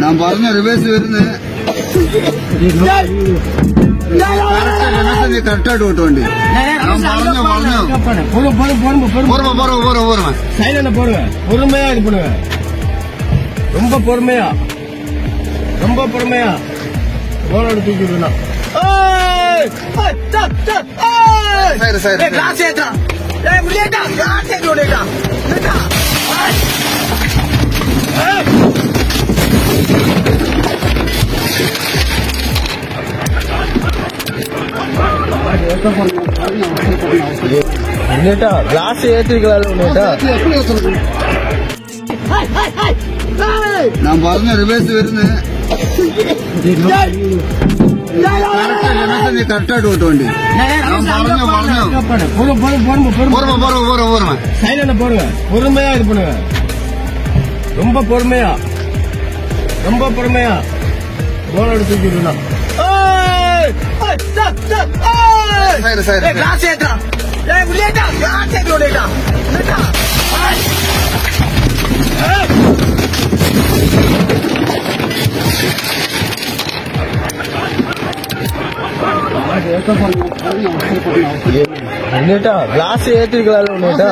நான் പറഞ്ഞ റിവേഴ്സ് വരുന്നത് കറക്റ്റായിട്ട് ഓട്ടം വണ്ടി சைலண்ட போடுங்க பொறுமையா இது பண்ணுங்க ரொம்ப பொறுமையா போனோட தூக்கி விடணும் கிளாஸ் ஏற்றிருக்கலாம் நான் പറഞ്ഞ റിവേഴ്സ് വരുന്നത് കറക്റ്റായിട്ട് ഓട്ടം വണ്ടി சைலண்ட போடுங்க பொறுமையா இது பண்ணுங்க ரொம்ப பொறுமையா போனோட தூக்கி விடணும் கிளாஸ் ஏற்றிருக்கலாம்